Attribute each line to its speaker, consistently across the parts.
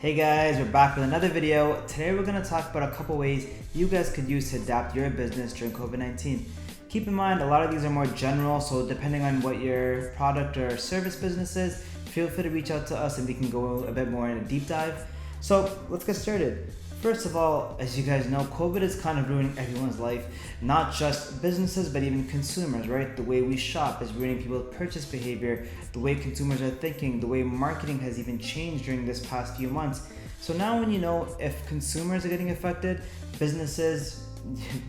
Speaker 1: Hey guys, we're back with another video. Today we're going to talk about a couple ways you guys could use to adapt your business during COVID-19. Keep in mind, a lot of these are more general, so depending on what your product or service business is, feel free to reach out to us and we can go a bit more in a deep dive. So let's get started. First of all, as you guys know, COVID is kind of ruining everyone's life, not just businesses, but even consumers, right? The way we shop is ruining people's purchase behavior, the way consumers are thinking, the way marketing has even changed during this past few months. So now when you know if consumers are getting affected, businesses,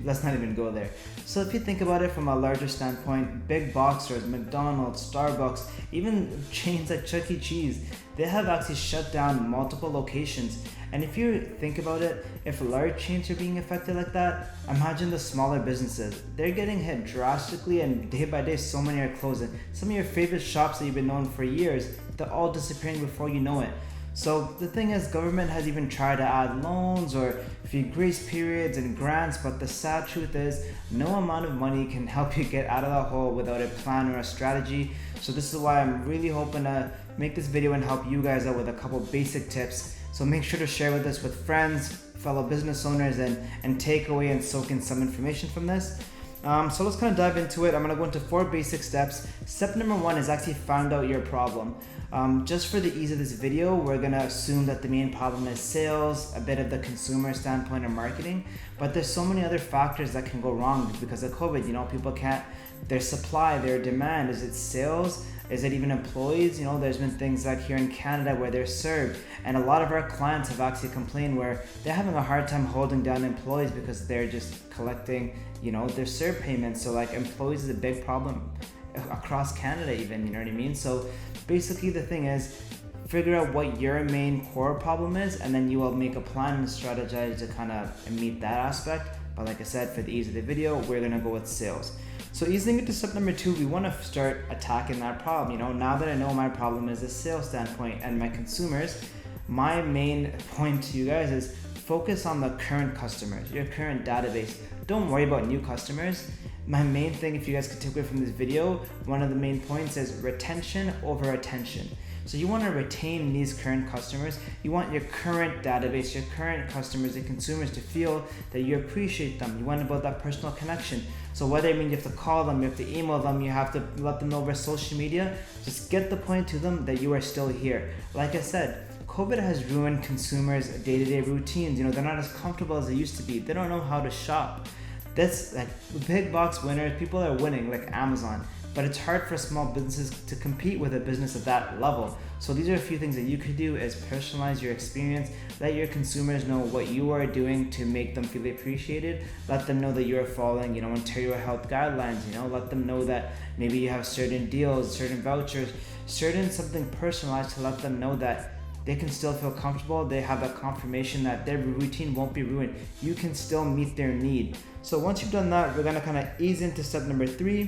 Speaker 1: let's not even go there. So if you think about it from a larger standpoint, big box stores, McDonald's, Starbucks, even chains like Chuck E. Cheese, they have actually shut down multiple locations. And if you think about it, if large chains are being affected like that, imagine the smaller businesses. They're getting hit drastically, and day by day so many are closing. Some of your favorite shops that you've been known for years, they're all disappearing before you know it. So the thing is, government has even tried to add loans or free grace periods and grants, but the sad truth is no amount of money can help you get out of that hole without a plan or a strategy. So this is why I'm really hoping to make this video and help you guys out with a couple basic tips. So make sure to share with this with friends, fellow business owners, and take away and soak in some information from this. So let's kind of dive into it. I'm going to go into 4 basic steps. Step number 1 is actually find out your problem. Just for the ease of this video, we're going to assume that the main problem is sales, a bit of the consumer standpoint or marketing, but there's so many other factors that can go wrong because of COVID. You know, people can't, their supply, their demand, is it sales? Is it even employees? You know, there's been things like here in Canada where they're served, and a lot of our clients have actually complained where they're having a hard time holding down employees because they're just collecting, you know, their serve payments. So like employees is a big problem across Canada even, you know what I mean? So basically the thing is, figure out what your main core problem is, and then you will make a plan and strategize to kind of meet that aspect. But like I said, for the ease of the video, we're gonna go with sales. So easing into step number 2, we want to start attacking that problem. You know, now that I know my problem is a sales standpoint and my consumers, my main point to you guys is focus on the current customers, your current database. Don't worry about new customers. My main thing, if you guys could take away from this video, one of the main points is retention over attention. So you want to retain these current customers. You want your current database, your current customers and consumers to feel that you appreciate them. You want to build that personal connection. So whether it means you have to call them, you have to email them, you have to let them know over social media, just get the point to them that you are still here. Like I said, COVID has ruined consumers' day-to-day routines. You know, they're not as comfortable as they used to be. They don't know how to shop. That's like big box winners, people are winning like Amazon, but it's hard for small businesses to compete with a business at that level. So these are a few things that you could do is personalize your experience, let your consumers know what you are doing to make them feel appreciated, let them know that you're following, you know, Ontario health guidelines, you know, let them know that maybe you have certain deals, certain vouchers, certain something personalized to let them know that they can still feel comfortable. They have that confirmation that their routine won't be ruined. You can still meet their need. So once you've done that, we're gonna kind of ease into step number 3,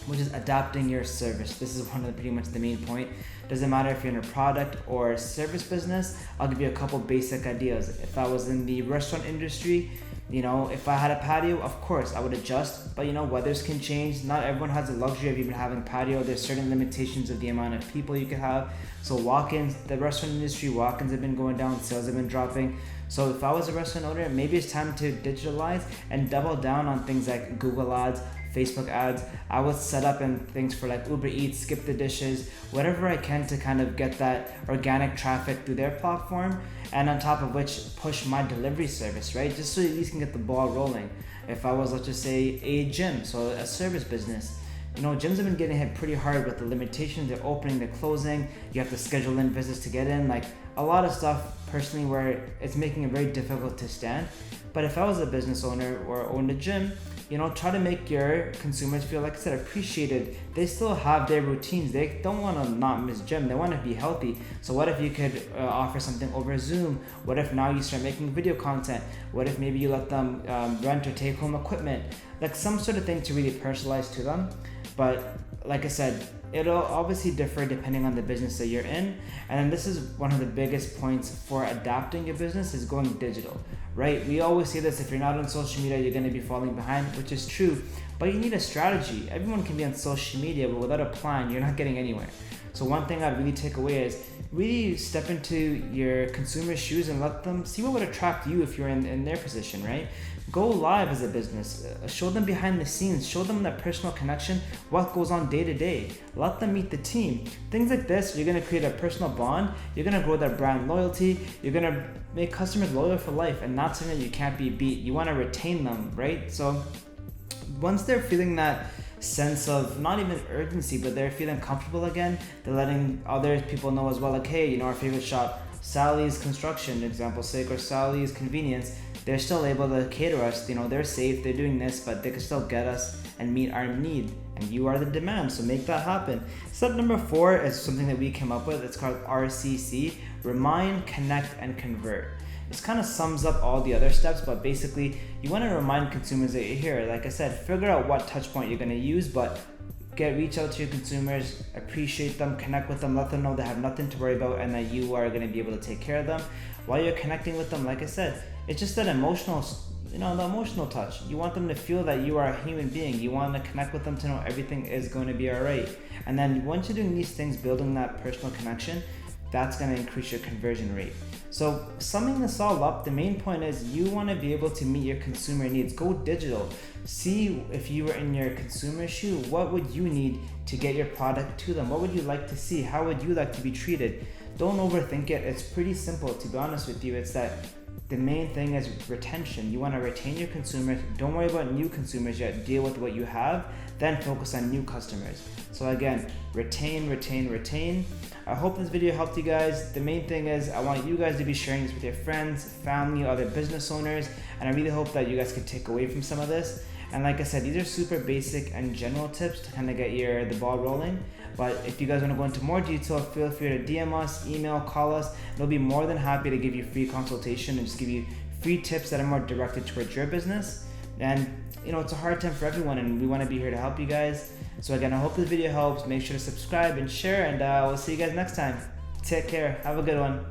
Speaker 1: which is adapting your service. This is one of pretty much the main point. Doesn't matter if you're in a product or a service business. I'll give you a couple basic ideas. If I was in the restaurant industry, you know, if I had a patio, of course I would adjust, but you know, weathers can change. Not everyone has the luxury of even having patio. There's certain limitations of the amount of people you can have. So walk-ins, the restaurant industry, walk-ins have been going down, sales have been dropping. So if I was a restaurant owner, maybe it's time to digitalize and double down on things like Google ads, Facebook ads. I would set up in things for like Uber Eats, Skip the Dishes, whatever I can to kind of get that organic traffic through their platform, and on top of which push my delivery service, right? Just so at least can get the ball rolling. If I was, let's just say, a gym, so a service business, you know, gyms have been getting hit pretty hard with the limitations. They're opening, they're closing. You have to schedule in visits to get in, like a lot of stuff personally where it's making it very difficult to stand. But if I was a business owner or owned a gym, you know, try to make your consumers feel, like I said, appreciated. They still have their routines. They don't want to not miss gym. They want to be healthy. So what if you could offer something over Zoom? What if now you start making video content? What if maybe you let them rent or take home equipment? Like some sort of thing to really personalize to them. But like I said, it'll obviously differ depending on the business that you're in. And then this is one of the biggest points for adapting your business is going digital, right? We always say this, if you're not on social media, you're gonna be falling behind, which is true, but you need a strategy. Everyone can be on social media, but without a plan, you're not getting anywhere. So one thing I'd really take away is really step into your consumer's shoes and let them see what would attract you if you're in their position, right? Go live as a business, show them behind the scenes, show them that personal connection, what goes on day to day, let them meet the team. Things like this, you're gonna create a personal bond, you're gonna grow that brand loyalty, you're gonna make customers loyal for life, and that's something that you can't be beat. You wanna retain them, right? So once they're feeling that sense of not even urgency, but they're feeling comfortable again, they're letting other people know as well, like, hey, our favorite shop, Sally's Construction, example's sake, or Sally's Convenience, they're still able to cater us, they're safe, they're doing this, but they can still get us and meet our need, and you are the demand, so make that happen. Step number 4 is something that we came up with. It's called RCC, Remind, Connect, and Convert. This kind of sums up all the other steps, but basically you want to remind consumers that you're here. Like I said, figure out what touch point you're going to use, but reach out to your consumers, appreciate them, connect with them, let them know they have nothing to worry about and that you are going to be able to take care of them. While you're connecting with them, like I said, it's just that emotional, the emotional touch. You want them to feel that you are a human being. You want to connect with them to know everything is going to be all right. And then once you're doing these things, building that personal connection, that's going to increase your conversion rate. So summing this all up, the main point is you want to be able to meet your consumer needs. Go digital. See, if you were in your consumer shoe, what would you need to get your product to them? What would you like to see? How would you like to be treated? Don't overthink it. It's pretty simple, to be honest with you. It's that the main thing is retention. You want to retain your consumers. Don't worry about new consumers yet. Deal with what you have, then focus on new customers. So again, retain. I hope this video helped you guys. The main thing is I want you guys to be sharing this with your friends, family, other business owners, and I really hope that you guys can take away from some of this. And like I said, these are super basic and general tips to kind of get the ball rolling. But if you guys want to go into more detail, feel free to DM us, email, call us. We'll be more than happy to give you free consultation and just give you free tips that are more directed towards your business. And it's a hard time for everyone, and we want to be here to help you guys. So again, I hope this video helps. Make sure to subscribe and share, and we'll see you guys next time. Take care. Have a good one.